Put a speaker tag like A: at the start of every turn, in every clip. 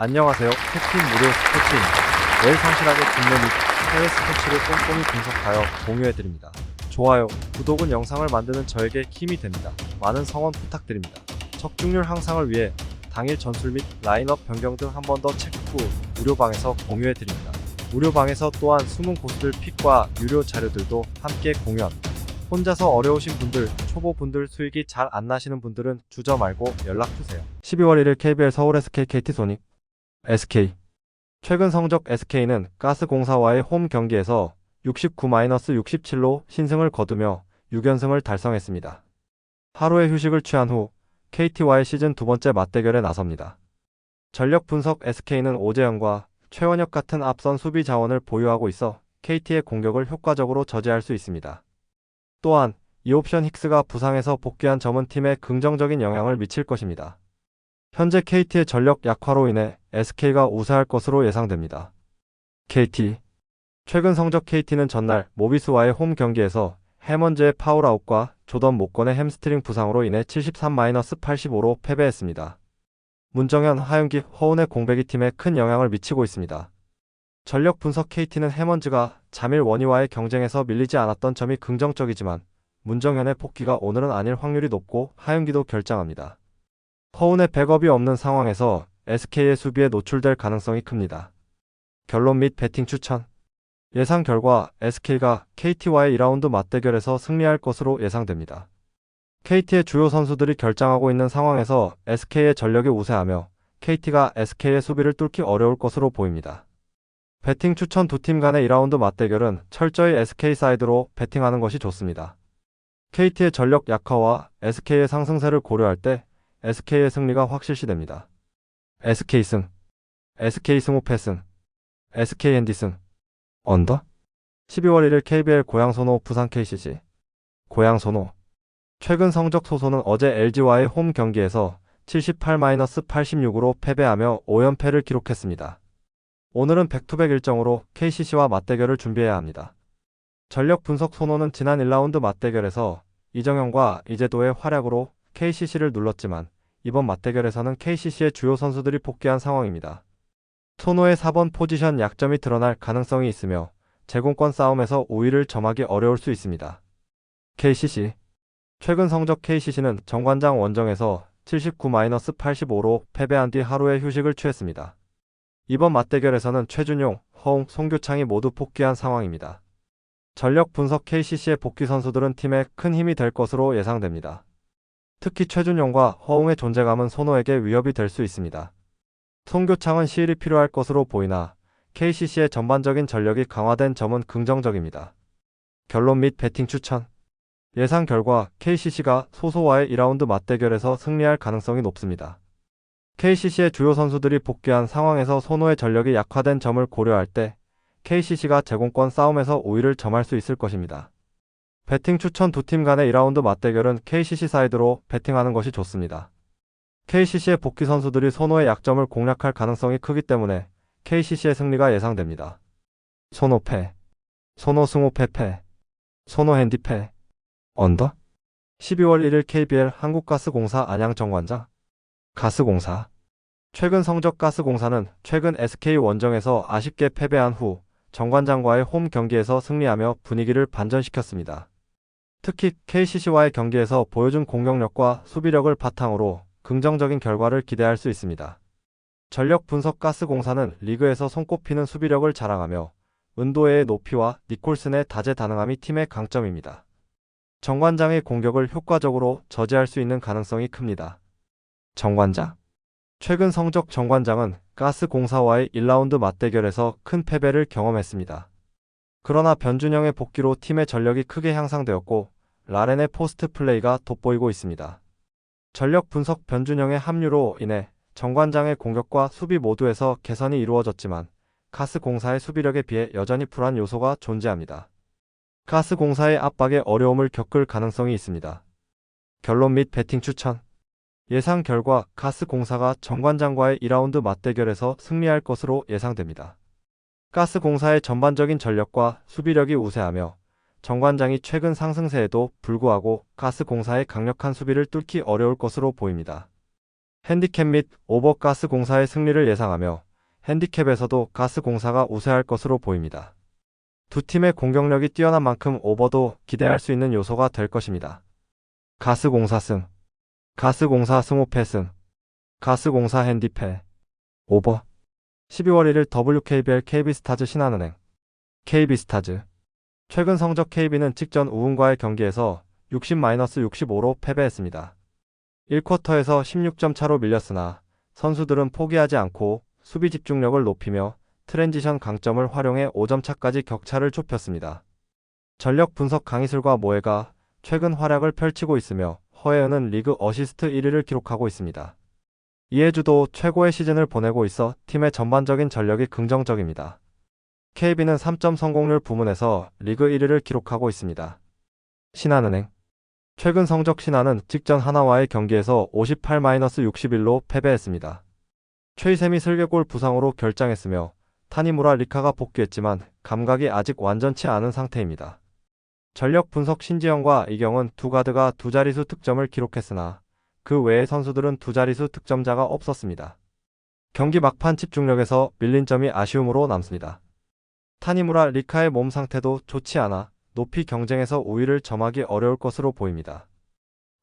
A: 안녕하세요. 캡틴 무료 스포츠입니다. 매일 성실하게 국내 및 해외 스포츠를 꼼꼼히 분석하여 공유해드립니다. 좋아요, 구독은 영상을 만드는 저에게 힘이 됩니다. 많은 성원 부탁드립니다. 적중률 향상을 위해 당일 전술 및 라인업 변경 등 한 번 더 체크 후 무료방에서 공유해드립니다. 무료방에서 또한 숨은 고수들 픽과 유료 자료들도 함께 공유합니다. 혼자서 어려우신 분들, 초보분들 수익이 잘 안 나시는 분들은 주저 말고 연락주세요. 12월 1일 KBL 서울 SK KT 소닉 SK 최근 성적 SK는 가스공사와의 홈 경기에서 69-67로 신승을 거두며 6연승을 달성했습니다. 하루의 휴식을 취한 후 KT와의 시즌 두 번째 맞대결에 나섭니다. 전력 분석 SK는 오재영과 최원혁 같은 앞선 수비 자원을 보유하고 있어 KT의 공격을 효과적으로 저지할 수 있습니다. 또한 이옵션 힉스가 부상에서 복귀한 점은 팀에 긍정적인 영향을 미칠 것입니다. 현재 KT의 전력 약화로 인해 SK가 우세할 것으로 예상됩니다. KT 최근 성적 KT는 전날 모비스와의 홈 경기에서 해먼즈의 파울아웃과 조던 목건의 햄스트링 부상으로 인해 73-85로 패배했습니다. 문정현, 하윤기, 허운의 공백이 팀에 큰 영향을 미치고 있습니다. 전력 분석 KT는 해먼즈가 잠일 원희와의 경쟁에서 밀리지 않았던 점이 긍정적이지만 문정현의 복귀가 오늘은 아닐 확률이 높고 하윤기도 결장합니다. 허운의 백업이 없는 상황에서 SK의 수비에 노출될 가능성이 큽니다. 결론 및 배팅 추천 예상 결과 SK가 KT와의 2라운드 맞대결에서 승리할 것으로 예상됩니다. KT의 주요 선수들이 결장하고 있는 상황에서 SK의 전력이 우세하며 KT가 SK의 수비를 뚫기 어려울 것으로 보입니다. 배팅 추천 두 팀 간의 2라운드 맞대결은 철저히 SK 사이드로 배팅하는 것이 좋습니다. KT의 전력 약화와 SK의 상승세를 고려할 때 SK의 승리가 확실시됩니다. SK승, SK승 후 패승, SKND승, 언더? 12월 1일 KBL 고양소노 부산 KCC 고양소노 최근 성적 소소는 어제 LG와의 홈 경기에서 78-86으로 패배하며 5연패를 기록했습니다. 오늘은 백투백 일정으로 KCC와 맞대결을 준비해야 합니다. 전력 분석 소노는 지난 1라운드 맞대결에서 이정현과 이재도의 활약으로 KCC를 눌렀지만 이번 맞대결에서는 KCC의 주요 선수들이 복귀한 상황입니다. 소노의 4번 포지션 약점이 드러날 가능성이 있으며 제공권 싸움에서 우위를 점하기 어려울 수 있습니다. KCC 최근 성적 KCC는 정관장 원정에서 79-85로 패배한 뒤 하루의 휴식을 취했습니다. 이번 맞대결에서는 최준용, 허웅, 송교창이 모두 복귀한 상황입니다. 전력 분석 KCC의 복귀 선수들은 팀에 큰 힘이 될 것으로 예상됩니다. 특히 최준용과 허웅의 존재감은 소노에게 위협이 될 수 있습니다. 송교창은 시일이 필요할 것으로 보이나 KCC의 전반적인 전력이 강화된 점은 긍정적입니다. 결론 및 배팅 추천 예상 결과 KCC가 소소와의 2라운드 맞대결에서 승리할 가능성이 높습니다. KCC의 주요 선수들이 복귀한 상황에서 소노의 전력이 약화된 점을 고려할 때 KCC가 제공권 싸움에서 우위를 점할 수 있을 것입니다. 배팅 추천 두 팀 간의 2라운드 맞대결은 KCC 사이드로 배팅하는 것이 좋습니다. KCC의 복귀 선수들이 소노의 약점을 공략할 가능성이 크기 때문에 KCC의 승리가 예상됩니다. 소노 패, 소노 승호 패, 소노 핸디 패, 언더? 12월 1일 KBL 한국가스공사 안양 정관장 가스공사 최근 성적 가스공사는 최근 SK 원정에서 아쉽게 패배한 후 정관장과의 홈 경기에서 승리하며 분위기를 반전시켰습니다. 특히 KCC와의 경기에서 보여준 공격력과 수비력을 바탕으로 긍정적인 결과를 기대할 수 있습니다. 전력 분석 가스공사는 리그에서 손꼽히는 수비력을 자랑하며 은도해의 높이와 니콜슨의 다재다능함이 팀의 강점입니다. 정관장의 공격을 효과적으로 저지할 수 있는 가능성이 큽니다. 정관장 최근 성적 정관장은 가스공사와의 1라운드 맞대결에서 큰 패배를 경험했습니다. 그러나 변준영의 복귀로 팀의 전력이 크게 향상되었고 라렌의 포스트 플레이가 돋보이고 있습니다. 전력 분석 변준영의 합류로 인해 정관장의 공격과 수비 모두에서 개선이 이루어졌지만 가스공사의 수비력에 비해 여전히 불안 요소가 존재합니다. 가스공사의 압박에 어려움을 겪을 가능성이 있습니다. 결론 및 배팅 추천 예상 결과 가스공사가 정관장과의 2라운드 맞대결에서 승리할 것으로 예상됩니다. 가스공사의 전반적인 전력과 수비력이 우세하며 정관장이 최근 상승세에도 불구하고 가스공사의 강력한 수비를 뚫기 어려울 것으로 보입니다. 핸디캡 및 오버 가스공사의 승리를 예상하며 핸디캡에서도 가스공사가 우세할 것으로 보입니다. 두 팀의 공격력이 뛰어난 만큼 오버도 기대할 수 있는 요소가 될 것입니다. 가스공사 승, 가스공사 승5패 승, 가스공사 핸디패, 오버. 12월 1일 WKBL KB스타즈 신한은행, KB스타즈. 최근 성적 KB는 직전 우은과의 경기에서 60-65로 패배했습니다. 1쿼터에서 16점 차로 밀렸으나 선수들은 포기하지 않고 수비 집중력을 높이며 트랜지션 강점을 활용해 5점 차까지 격차를 좁혔습니다. 전력 분석 강희슬과 모해가 최근 활약을 펼치고 있으며 허예은은 리그 어시스트 1위를 기록하고 있습니다. 이해주도 최고의 시즌을 보내고 있어 팀의 전반적인 전력이 긍정적입니다. KB는 3점 성공률 부문에서 리그 1위를 기록하고 있습니다. 신한은행. 최근 성적 신한은 직전 하나와의 경기에서 58-61로 패배했습니다. 최희샘이 슬개골 부상으로 결장했으며 타니무라 리카가 복귀했지만 감각이 아직 완전치 않은 상태입니다. 전력 분석 신지영과 이경은 두 가드가 두 자릿수 득점을 기록했으나 그 외의 선수들은 두 자릿수 득점자가 없었습니다. 경기 막판 집중력에서 밀린 점이 아쉬움으로 남습니다. 타니무라 리카의 몸 상태도 좋지 않아 높이 경쟁에서 우위를 점하기 어려울 것으로 보입니다.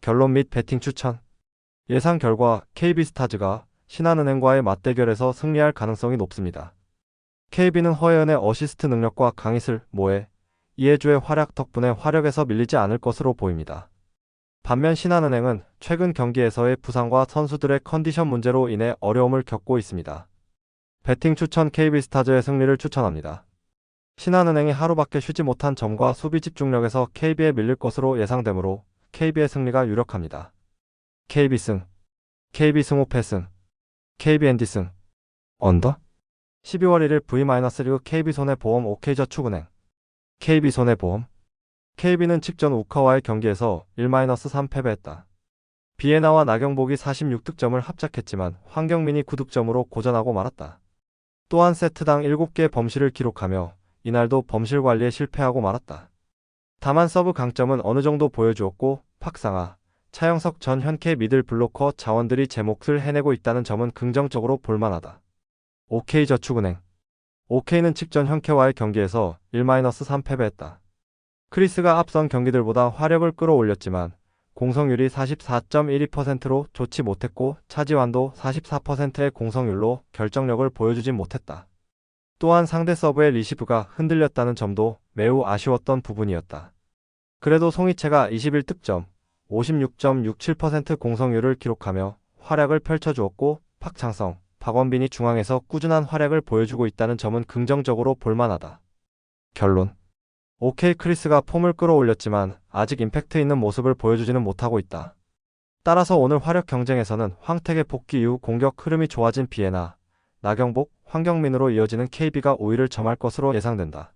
A: 결론 및 배팅 추천. 예상 결과 KB스타즈가 신한은행과의 맞대결에서 승리할 가능성이 높습니다. KB는 허예은의 어시스트 능력과 강희슬, 모해, 이해주의 활약 덕분에 화력에서 밀리지 않을 것으로 보입니다. 반면 신한은행은 최근 경기에서의 부상과 선수들의 컨디션 문제로 인해 어려움을 겪고 있습니다. 배팅 추천 KB스타즈의 승리를 추천합니다. 신한은행이 하루밖에 쉬지 못한 점과 수비 집중력에서 KB에 밀릴 것으로 예상되므로 KB의 승리가 유력합니다. KB 승, KB 승5패 승, KB 앤디 승, 언더? 12월 1일 V-리그 KB손해보험 OK저축은행, KB손해보험. KB는 직전 우카와의 경기에서 1-3 패배했다. 비에나와 나경복이 46득점을 합작했지만 황경민이 9득점으로 고전하고 말았다. 또한 세트당 7개의 범실을 기록하며 이날도 범실 관리에 실패하고 말았다. 다만 서브 강점은 어느 정도 보여주었고 박상아, 차영석 전 현케 미들 블로커 자원들이 제 몫을 해내고 있다는 점은 긍정적으로 볼만하다. OK저축은행. OK는 직전 현케와의 경기에서 1-3 패배했다. 크리스가 앞선 경기들보다 화력을 끌어올렸지만 공성률이 44.12%로 좋지 못했고 차지완도 44%의 공성률로 결정력을 보여주진 못했다. 또한 상대 서브의 리시브가 흔들렸다는 점도 매우 아쉬웠던 부분이었다. 그래도 송이채가 21득점, 56.67% 공성률을 기록하며 활약을 펼쳐주었고 박창성, 박원빈이 중앙에서 꾸준한 활약을 보여주고 있다는 점은 긍정적으로 볼만하다. 결론. OK 크리스가 폼을 끌어올렸지만 아직 임팩트 있는 모습을 보여주지는 못하고 있다. 따라서 오늘 화력 경쟁에서는 황택의 복귀 이후 공격 흐름이 좋아진 비에나, 나경복, 황경민으로 이어지는 KB가 우위를 점할 것으로 예상된다.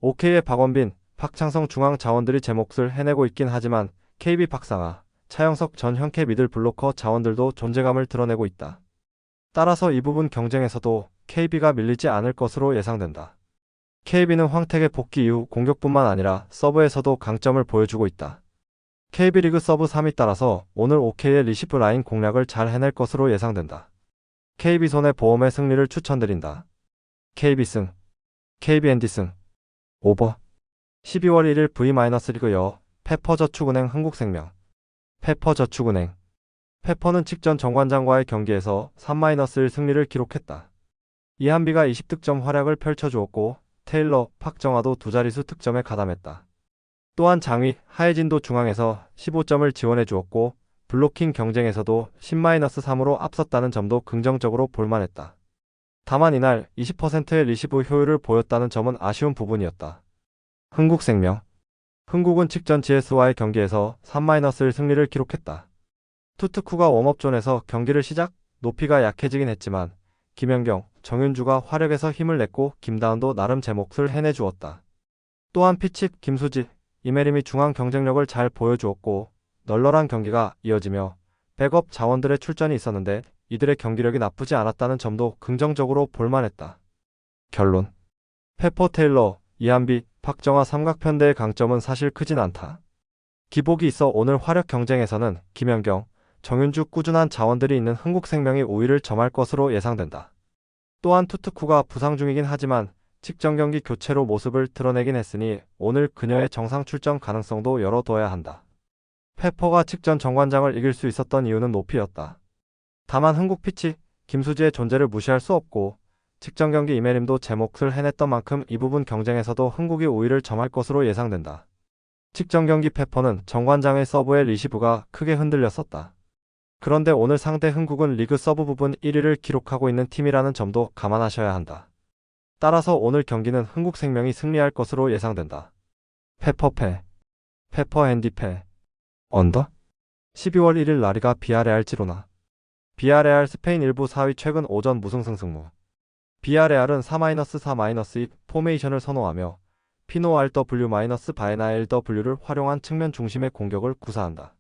A: OK의 박원빈, 박창성 중앙 자원들이 제 몫을 해내고 있긴 하지만 KB 박상아, 차영석 전 현케 미들 블로커 자원들도 존재감을 드러내고 있다. 따라서 이 부분 경쟁에서도 KB가 밀리지 않을 것으로 예상된다. KB는 황택의 복귀 이후 공격뿐만 아니라 서브에서도 강점을 보여주고 있다. KB리그 서브 3위 따라서 오늘 OK의 리시브 라인 공략을 잘 해낼 것으로 예상된다. KB손해보험의 승리를 추천드린다. KB 승, KB 앤디 승, 오버. 12월 1일 V-리그 여, 페퍼저축은행 한국생명, 페퍼저축은행. 페퍼는 직전 정관장과의 경기에서 3-1 승리를 기록했다. 이한비가 20득점 활약을 펼쳐주었고 테일러, 박정아도 두 자릿수 득점에 가담했다. 또한 장위, 하예진도 중앙에서 15점을 지원해 주었고 블로킹 경쟁에서도 10-3으로 앞섰다는 점도 긍정적으로 볼만했다. 다만 이날 20%의 리시브 효율을 보였다는 점은 아쉬운 부분이었다. 흥국생명. 흥국은 직전 GS와의 경기에서 3-1 승리를 기록했다. 투특후가 웜업존에서 경기를 시작, 높이가 약해지긴 했지만 김연경, 정윤주가 화력에서 힘을 냈고 김다은도 나름 제 몫을 해내주었다. 또한 피칩, 김수지, 이메림이 중앙 경쟁력을 잘 보여주었고 널널한 경기가 이어지며 백업 자원들의 출전이 있었는데 이들의 경기력이 나쁘지 않았다는 점도 긍정적으로 볼만했다. 결론. 페퍼 테일러, 이한비, 박정아 삼각편대의 강점은 사실 크진 않다. 기복이 있어 오늘 화력 경쟁에서는 김연경, 정윤주 꾸준한 자원들이 있는 흥국생명이 우위를 점할 것으로 예상된다. 또한 투트쿠가 부상 중이긴 하지만 직전 경기 교체로 모습을 드러내긴 했으니 오늘 그녀의 정상 출전 가능성도 열어둬야 한다. 페퍼가 직전 정관장을 이길 수 있었던 이유는 높이였다. 다만 흥국 피치, 김수지의 존재를 무시할 수 없고 직전 경기 이메림도 제 몫을 해냈던 만큼 이 부분 경쟁에서도 흥국이 우위를 점할 것으로 예상된다. 직전 경기 페퍼는 정관장의 서브의 리시브가 크게 흔들렸었다. 그런데 오늘 상대 흥국은 리그 서브 부분 1위를 기록하고 있는 팀이라는 점도 감안하셔야 한다. 따라서 오늘 경기는 흥국생명이 승리할 것으로 예상된다. 페퍼 핸디 패. 언더? 12월 1일 라리가 비아레알 지로나. 비아레알 스페인 1부 4위 최근 오전 무승승 승무. 비아레알은 4-4-2 포메이션을 선호하며 피노 RW-바에나 LW를 활용한 측면 중심의 공격을 구사한다.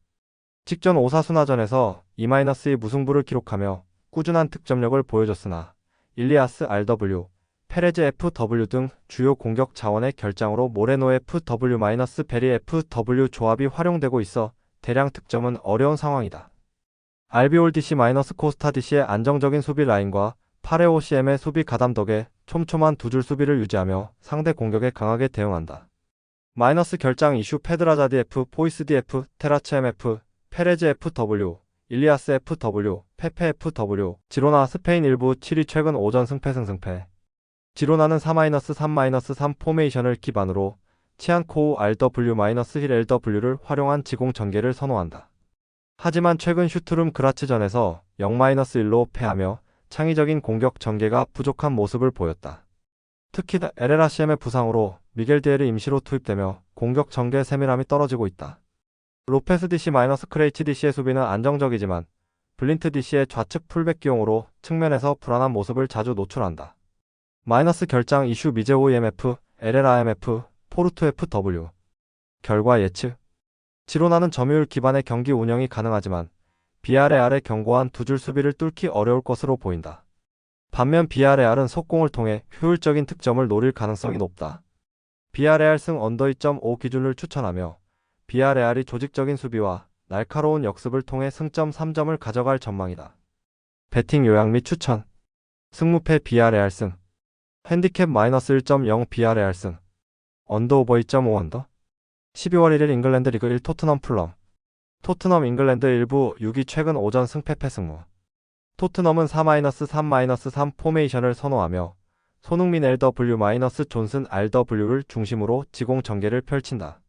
A: 직전 오사수나전에서 2-2 무승부를 기록하며 꾸준한 득점력을 보여줬으나 일리아스 RW, 페레즈 FW 등 주요 공격 자원의 결장으로 모레노 FW-베리 FW 조합이 활용되고 있어 대량 득점은 어려운 상황이다. 알비올 DC-코스타 DC의 안정적인 수비 라인과 파레오 CM의 수비 가담 덕에 촘촘한 두 줄 수비를 유지하며 상대 공격에 강하게 대응한다. 마이너스 결장 이슈 페드라자디 F, 포이스디 F, 테라츠 MF, 페레즈 FW, 일리아스 FW, 페페 FW, 지로나 스페인 1부 7위 최근 오전 승패. 지로나는 4-3-3 포메이션을 기반으로 치안코우 RW-힐 LW를 활용한 지공 전개를 선호한다. 하지만 최근 슈트룸 그라츠전에서 0-1로 패하며 창의적인 공격 전개가 부족한 모습을 보였다. 특히 에레라 CM의 부상으로 미겔 디엘이 임시로 투입되며 공격 전개 세밀함이 떨어지고 있다. 로페스 DC-크레이치 DC의 수비는 안정적이지만 블린트 DC의 좌측 풀백 기용으로 측면에서 불안한 모습을 자주 노출한다. 마이너스 결장 이슈 미제오 EMF, LLIMF, 포르투 FW. 결과 예측. 지로나는 점유율 기반의 경기 운영이 가능하지만 비아레알의 견고한 두 줄 수비를 뚫기 어려울 것으로 보인다. 반면 비아레알은 속공을 통해 효율적인 득점을 노릴 가능성이 높다. 비아레알 승 언더 2.5 기준을 추천하며 비아레알이 조직적인 수비와 날카로운 역습을 통해 승점 3점을 가져갈 전망이다. 배팅 요약 및 추천. 승무패 비아레알 승. 핸디캡 -1.0 비아레알 승. 언더 오버 2.5 언더. 12월 1일 잉글랜드 리그 1 토트넘 풀럼. 토트넘 잉글랜드 1부 6위 최근 오전 승패 승무. 토트넘은 4-3-3 포메이션을 선호하며 손흥민 LW-존슨 RW를 중심으로 지공 전개를 펼친다.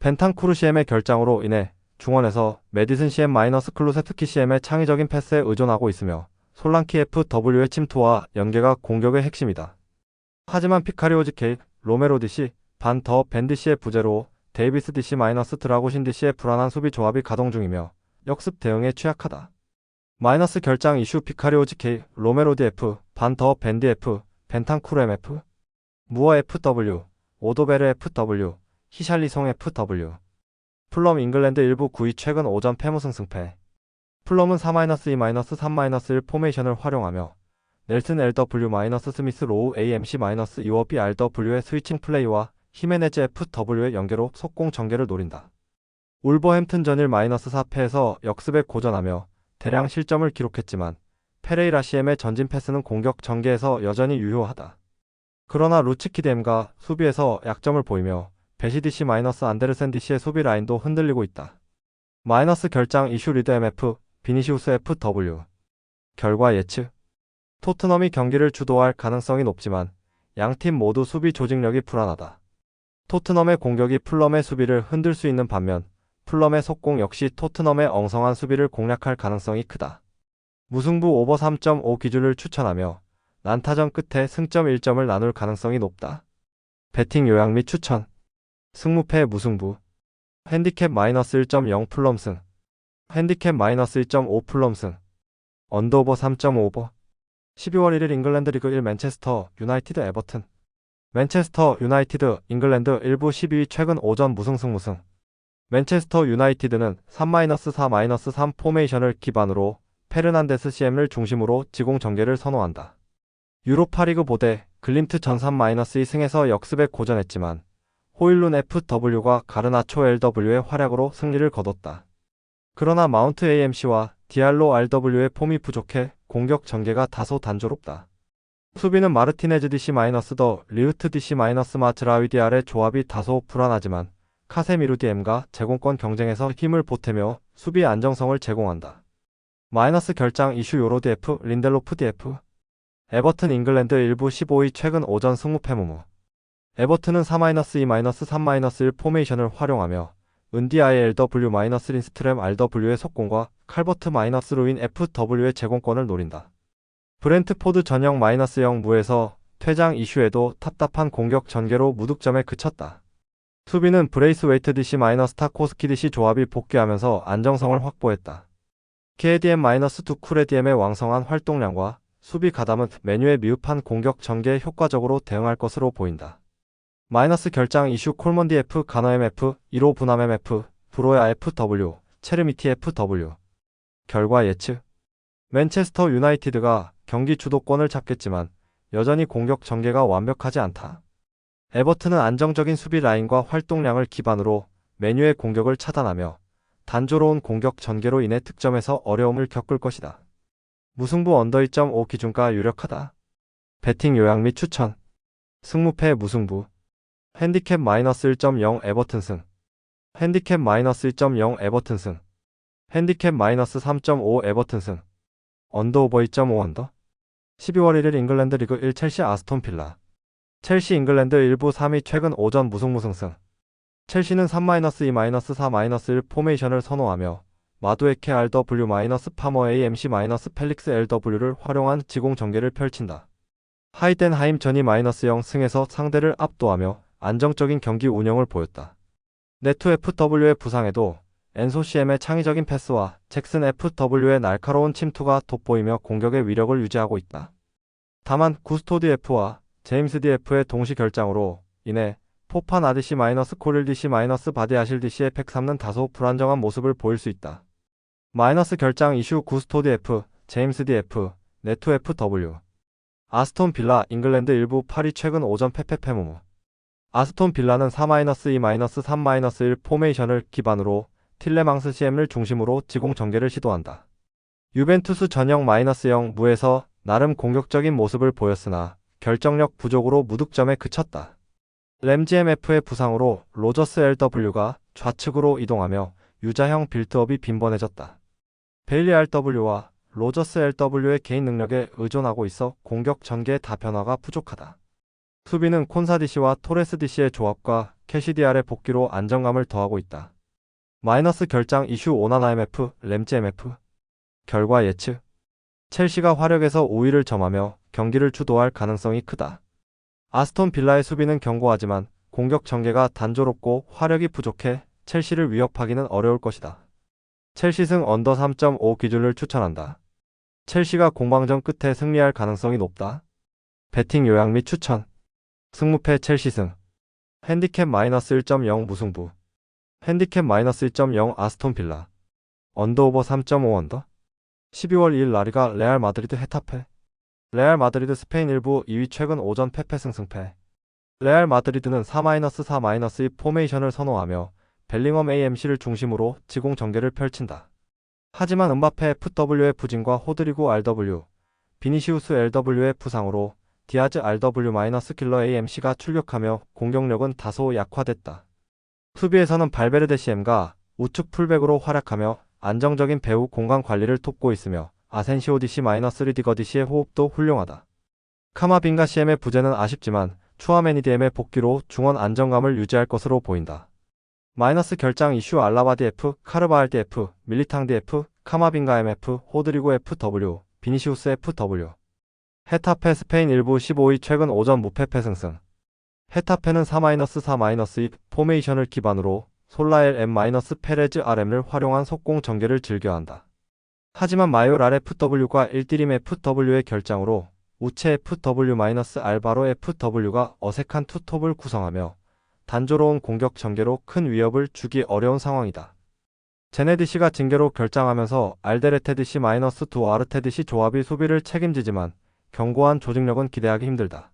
A: 벤탄쿠르 CM의 결장으로 인해 중원에서 메디슨 CM-클로세트키 CM의 창의적인 패스에 의존하고 있으며 솔랑키 FW의 침투와 연계가 공격의 핵심이다. 하지만 피카리오즈 K, 로메로 DC, 반 더 벤 DC의 부재로 데이비스 DC-드라고신 DC의 불안한 수비 조합이 가동 중이며 역습 대응에 취약하다. 마이너스 결장 이슈 피카리오즈 K, 로메로 DF, 반 더 벤 DF, 벤탄쿠르 MF, 무어 FW, 오도베르 FW, 히샬리송 FW. 풀럼 잉글랜드 1부 9위 최근 오전 패무승 승패. 풀럼은 4-2-3-1 포메이션을 활용하며 넬슨 LW-스미스 로우 AMC-2워 BRW의 스위칭 플레이와 히메네즈 FW의 연계로 속공 전개를 노린다. 울버햄튼 전일 -4패에서 역습에 고전하며 대량 실점을 기록했지만 페레이라 CM의 전진 패스는 공격 전개에서 여전히 유효하다. 그러나 루치키뎀과 수비에서 약점을 보이며 베시 DC-안데르센 DC의 수비 라인도 흔들리고 있다. 마이너스 결장 이슈 리드 MF, 비니시우스 FW. 결과 예측. 토트넘이 경기를 주도할 가능성이 높지만 양팀 모두 수비 조직력이 불안하다. 토트넘의 공격이 풀럼의 수비를 흔들 수 있는 반면 풀럼의 속공 역시 토트넘의 엉성한 수비를 공략할 가능성이 크다. 무승부 오버 3.5 기준을 추천하며 난타전 끝에 승점 1점을 나눌 가능성이 높다. 배팅 요약 및 추천. 승무패 무승부. 핸디캡 -1.0 풀럼 승. 핸디캡 -1.5 풀럼 승. 언더오버 3.5버. 12월 1일 잉글랜드 리그 1 맨체스터 유나이티드 에버튼. 맨체스터 유나이티드 잉글랜드 1부 12위 최근 오전 무승. 맨체스터 유나이티드는 3-4-3 포메이션을 기반으로 페르난데스 CM을 중심으로 지공 전개를 선호한다. 유로파리그 보대 글림트 전 3-2 승에서 역습에 고전했지만 호일룬 FW가 가르나초 LW의 활약으로 승리를 거뒀다. 그러나 마운트 AMC와 디알로 RW의 폼이 부족해 공격 전개가 다소 단조롭다. 수비는 마르티네즈 DC-더 리우트 DC-마즈라위디알의 조합이 다소 불안하지만 카세미루 DM과 제공권 경쟁에서 힘을 보태며 수비 안정성을 제공한다. 마이너스 결장 이슈 요로 DF, 린델로프 DF. 에버튼 잉글랜드 일부 15위 최근 오전 승무패 무무. 에버튼은 4-2-3-1 포메이션을 활용하며 은디아의 LW-린스트램 RW의 속공과 칼버트-루인 FW의 제공권을 노린다. 브렌트포드 전형 -0 무에서 퇴장 이슈에도 답답한 공격 전개로 무득점에 그쳤다. 수비는 브레이스웨이트 DC-타코스키 DC 조합이 복귀하면서 안정성을 확보했다. KDM-2 쿨의 DM의 왕성한 활동량과 수비 가담은 메뉴의 미흡한 공격 전개에 효과적으로 대응할 것으로 보인다. 마이너스 결장 이슈 콜먼 DF, 가너 MF, 1호 분함 MF, 브로야 FW, 체르미티 FW. 결과 예측. 맨체스터 유나이티드가 경기 주도권을 잡겠지만 여전히 공격 전개가 완벽하지 않다. 에버튼은 안정적인 수비 라인과 활동량을 기반으로 메뉴의 공격을 차단하며 단조로운 공격 전개로 인해 득점에서 어려움을 겪을 것이다. 무승부 언더 2.5 기준가 유력하다. 배팅 요약 및 추천. 승무패 무승부. 핸디캡 -1.0 에버튼 승. 핸디캡 -1.0 에버튼 승. 핸디캡 -3.5 에버튼 승. 언더 오버 2.5 언더. 12월 1일 잉글랜드 리그 1 첼시 아스톤 빌라. 첼시 잉글랜드 일부 3위 최근 오전 무승승. 첼시는 3-2-4-1 포메이션을 선호하며 마두에케 RW-파머 AMC- 펠릭스 LW를 활용한 지공 전개를 펼친다. 하이덴하임 전이 -0 승에서 상대를 압도하며 안정적인 경기 운영을 보였다. 네투 FW의 부상에도 엔소 CM의 창의적인 패스와 잭슨 FW의 날카로운 침투가 돋보이며 공격의 위력을 유지하고 있다. 다만 구스토 DF와 제임스 DF의 동시 결장으로 인해 포판 아디시 -코릴 DC 바디 아실 DC의 팩 삼는 다소 불안정한 모습을 보일 수 있다. 마이너스 결장 이슈 구스토 DF, 제임스 DF, 네투 FW. 아스톤 빌라 잉글랜드 일부 8위 최근 오전 패무무. 아스톤 빌라는 4-2-3-1 포메이션을 기반으로 틸레망스 CM을 중심으로 지공 전개를 시도한다. 유벤투스 전형 -0 무에서 나름 공격적인 모습을 보였으나 결정력 부족으로 무득점에 그쳤다. 램지 MF의 부상으로 로저스 LW가 좌측으로 이동하며 유자형 빌드업이 빈번해졌다. 베일리 RW와 로저스 LW의 개인 능력에 의존하고 있어 공격 전개 다변화가 부족하다. 수비는 콘사 DC와 토레스 DC의 조합과 캐시디알의 복귀로 안정감을 더하고 있다. 마이너스 결장 이슈 오나나 MF, 램지 MF. 결과 예측. 첼시가 화력에서 우위를 점하며 경기를 주도할 가능성이 크다. 아스톤 빌라의 수비는 견고하지만 공격 전개가 단조롭고 화력이 부족해 첼시를 위협하기는 어려울 것이다. 첼시 승 언더 3.5 기준을 추천한다. 첼시가 공방전 끝에 승리할 가능성이 높다. 배팅 요약 및 추천. 승무패 첼시 승. 핸디캡 -1.0 무승부. 핸디캡 -1.0 아스톤 빌라. 언더오버 3.5 언더. 12월 2일 라리가 레알 마드리드 헤타페. 레알 마드리드 스페인 일부 2위 최근 오전 승패. 레알 마드리드는 4-4-2 포메이션을 선호하며 벨링엄 AMC를 중심으로 지공 전개를 펼친다. 하지만 음바페 FW의 부진과 호드리고 RW, 비니시우스 LW의 부상으로 디아즈 RW-킬러 AMC가 출격하며 공격력은 다소 약화됐다. 수비에서는 발베르데 CM가 우측 풀백으로 활약하며 안정적인 배후 공간 관리를 돕고 있으며 아센시오 DC-리디거 DC의 호흡도 훌륭하다. 카마빈가 CM의 부재는 아쉽지만 추아메니 DM의 복귀로 중원 안정감을 유지할 것으로 보인다. 마이너스 결장 이슈 알라바 DF, 카르바알 DF, 밀리탕 DF, 카마빈가 MF, 호드리고 FW, 비니시우스 FW. 헤타페 스페인 일부 15위 최근 오전 무패 승승. 헤타페는 4-4-2 포메이션을 기반으로 솔라엘 M-페레즈 RM을 활용한 속공 전개를 즐겨한다. 하지만 마요랄 FW과 일디림 FW의 결장으로 우체 FW-알바로 FW가 어색한 투톱을 구성하며 단조로운 공격 전개로 큰 위협을 주기 어려운 상황이다. 제네디시가 징계로 결장하면서 알데레테 DC-2 아르테 DC 조합이 수비를 책임지지만 견고한 조직력은 기대하기 힘들다.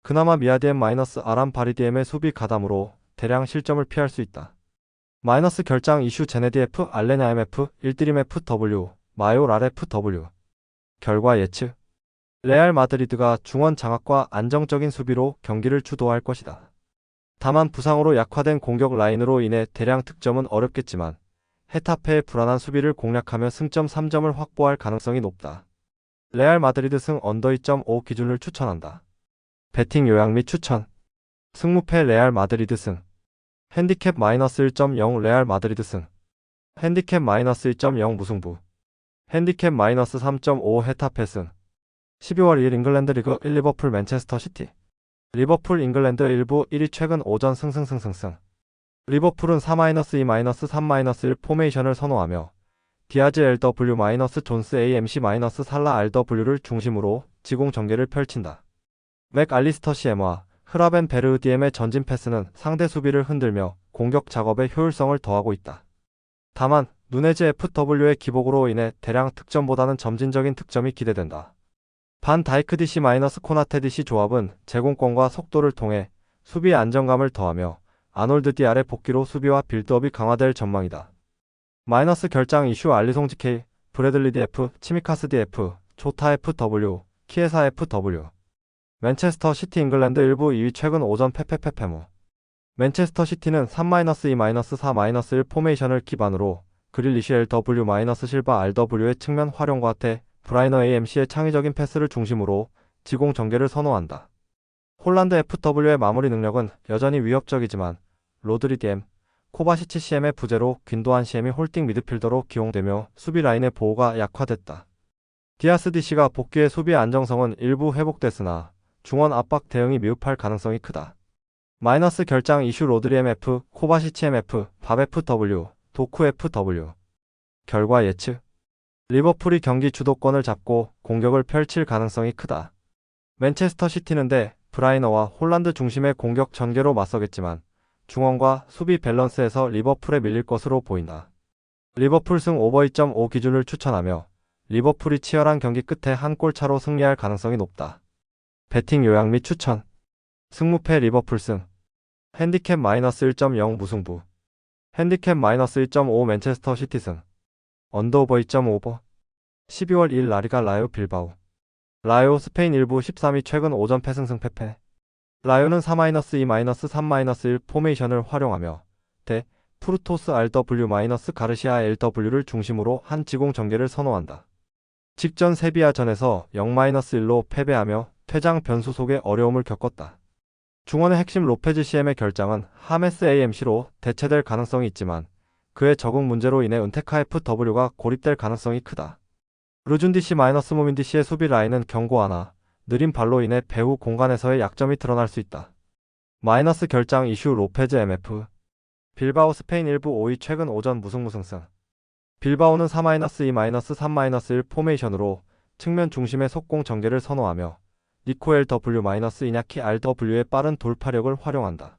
A: 그나마 미아디엠- 아람 바리디엠의 수비 가담으로 대량 실점을 피할 수 있다. 마이너스 결장 이슈 제네디 F, 알레나 MF, 일드림 FW, 마요랄 FW. 결과 예측. 레알 마드리드가 중원 장악과 안정적인 수비로 경기를 주도할 것이다. 다만 부상으로 약화된 공격 라인으로 인해 대량 득점은 어렵겠지만 헤타페의 불안한 수비를 공략하며 승점 3점을 확보할 가능성이 높다. 레알 마드리드 승 언더 2.5 기준을 추천한다. 배팅 요약 및 추천. 승무패 레알 마드리드 승. 핸디캡 마이너스 1.0 레알 마드리드 승. 핸디캡 마이너스 2.0 무승부. 핸디캡 마이너스 3.5 헤타페 승. 12월 2일 잉글랜드 리그 1 리버풀 맨체스터 시티. 리버풀 잉글랜드 1부 1위 최근 5전 승승승승승. 리버풀은 4-2-3-1 포메이션을 선호하며 디아즈 LW- 존스 AMC- 살라 RW를 중심으로 지공 전개를 펼친다. 맥 알리스터 CM와 흐라벤 베르디엠의 전진 패스는 상대 수비를 흔들며 공격 작업의 효율성을 더하고 있다. 다만 누네즈 FW의 기복으로 인해 대량 득점보다는 점진적인 득점이 기대된다. 반 다이크 DC- 코나테 DC 조합은 제공권과 속도를 통해 수비의 안정감을 더하며 아놀드 디알의 복귀로 수비와 빌드업이 강화될 전망이다. 마이너스 결장 이슈 알리송 GK, 브래들리 DF, 치미카스 DF, 조타 FW, 키에사 FW. 맨체스터 시티 잉글랜드 1부 2위 최근 5전 페페페페무. 맨체스터 시티는 3-2-4-1 포메이션을 기반으로 그릴리시 LW- 실바 RW의 측면 활용과 대 브라이너 AMC의 창의적인 패스를 중심으로 지공 전개를 선호한다. 홀란드 FW의 마무리 능력은 여전히 위협적이지만 로드리 DM, 코바시치 CM의 부재로 균도한 CM이 홀딩 미드필더로 기용되며 수비 라인의 보호가 약화됐다. 디아스 DC가 복귀해 수비의 안정성은 일부 회복됐으나 중원 압박 대응이 미흡할 가능성이 크다. 마이너스 결장 이슈 로드리 MF, 코바시치 MF, 밥 FW, 도쿠 FW. 결과 예측. 리버풀이 경기 주도권을 잡고 공격을 펼칠 가능성이 크다. 맨체스터 시티는 대 브라이너와 홀란드 중심의 공격 전개로 맞서겠지만 중원과 수비 밸런스에서 리버풀에 밀릴 것으로 보인다. 리버풀 승 오버 2.5 기준을 추천하며 리버풀이 치열한 경기 끝에 한 골 차로 승리할 가능성이 높다. 배팅 요약 및 추천. 승무패 리버풀 승. 핸디캡 마이너스 1.0 무승부. 핸디캡 마이너스 1.5 맨체스터 시티 승. 언더오버 2.5버. 12월 2일 라리가 라요 빌바오. 라요 스페인 1부 13위 최근 5전 패승승 패패. 라요는 4-2-3-1 포메이션을 활용하며 대 푸르토스 RW- 가르시아 LW를 중심으로 한 지공 전개를 선호한다. 직전 세비야전에서 0-1로 패배하며 퇴장 변수 속에 어려움을 겪었다. 중원의 핵심 로페즈 CM의 결장은 하메스 AMC로 대체될 가능성이 있지만 그의 적응 문제로 인해 은테카 FW가 고립될 가능성이 크다. 르준 DC- 모민 DC의 수비 라인은 견고하나 느린 발로 인해 배후 공간에서의 약점이 드러날 수 있다. 마이너스 결장 이슈 로페즈 MF. 빌바오 스페인 1부 5위 최근 5전 무승무승승. 빌바오는 4-2-3-1 포메이션으로 측면 중심의 속공 전개를 선호하며 니코 LW- 이냐키 RW의 빠른 돌파력을 활용한다.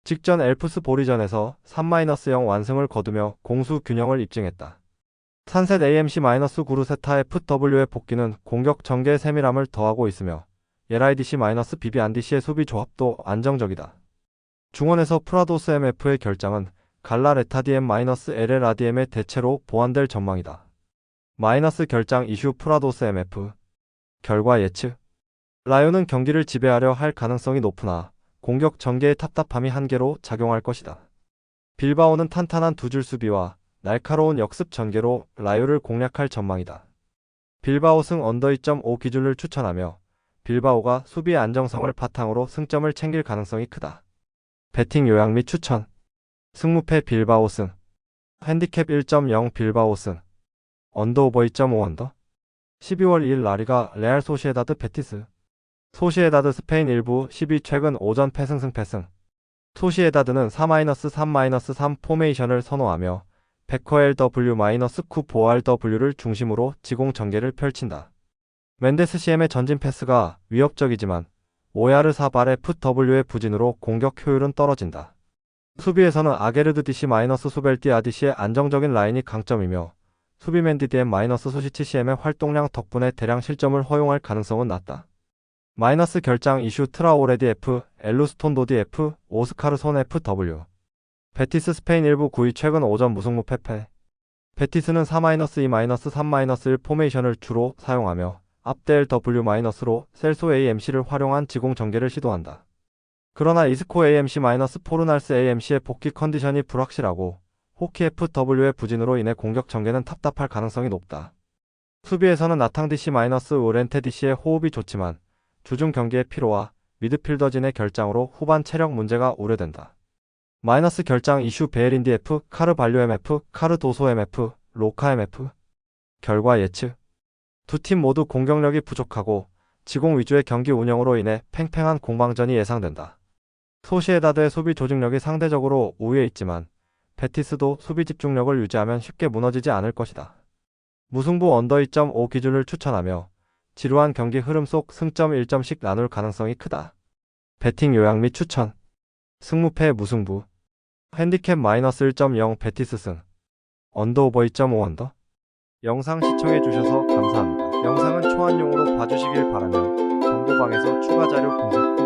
A: 직전 엘프스 보리전에서 3-0 완승을 거두며 공수 균형을 입증했다. 산셋 AMC- 구르세타 FW의 복귀는 공격 전개의 세밀함을 더하고 있으며 LIDC- 비비 안디시의 수비 조합도 안정적이다. 중원에서 프라도스 MF의 결장은 갈라 레타디엠- LLRDM의 대체로 보완될 전망이다. 마이너스 결장 이슈 프라도스 MF. 결과 예측. 라요는 경기를 지배하려 할 가능성이 높으나 공격 전개의 답답함이 한계로 작용할 것이다. 빌바오는 탄탄한 두 줄 수비와 날카로운 역습 전개로 라요를 공략할 전망이다. 빌바오 승 언더 2.5 기준을 추천하며 빌바오가 수비의 안정성을 바탕으로 승점을 챙길 가능성이 크다. 배팅 요약 및 추천. 승무패 빌바오 승. 핸디캡 1.0 빌바오 승. 언더오버 2.5 언더. 12월 2일 라리가 레알 소시에다드 베티스. 소시에다드 스페인 1부 10위 최근 5전 패승승 패승. 소시에다드는 4-3-3 포메이션을 선호하며 베커 LW- 쿠 RW를 중심으로 지공 전개를 펼친다. 멘데스 CM의 전진 패스가 위협적이지만 오야르 사발 FW의 부진으로 공격 효율은 떨어진다. 수비에서는 아게르드 DC- 수벨티 아디시의 안정적인 라인이 강점이며 수비맨 DDM- 소시치 CM의 활동량 덕분에 대량 실점을 허용할 가능성은 낮다. 마이너스 결장 이슈 트라오레디 F, 엘루스톤 도디 F, 오스카르손 FW. 베티스 스페인 1부 9위 최근 5전 무승부 패패. 베티스는 4-2-3-1 포메이션을 주로 사용하며 앞델 W-로 셀소 AMC를 활용한 지공 전개를 시도한다. 그러나 이스코 AMC- 포르날스 AMC의 복귀 컨디션이 불확실하고 호키 FW의 부진으로 인해 공격 전개는 답답할 가능성이 높다. 수비에서는 나탕 DC- 오렌테 DC의 호흡이 좋지만 주중 경기의 피로와 미드필더진의 결장으로 후반 체력 문제가 우려된다. 마이너스 결장 이슈 베에린디 F, 카르 발료 MF, 카르 도소 MF, 로카 MF. 결과 예측. 두 팀 모두 공격력이 부족하고 지공 위주의 경기 운영으로 인해 팽팽한 공방전이 예상된다. 소시에다드의 수비 조직력이 상대적으로 우위에 있지만 베티스도 수비 집중력을 유지하면 쉽게 무너지지 않을 것이다. 무승부 언더 2.5 기준을 추천하며 지루한 경기 흐름 속 승점 1점씩 나눌 가능성이 크다. 배팅 요약 및 추천. 승무패 무승부. 핸디캡 -1.0 베티스 승. 언더 오버 2.5 언더. 영상 시청해주셔서 감사합니다. 영상은 초안용으로 봐주시길 바라며 정보방에서 추가 자료 분석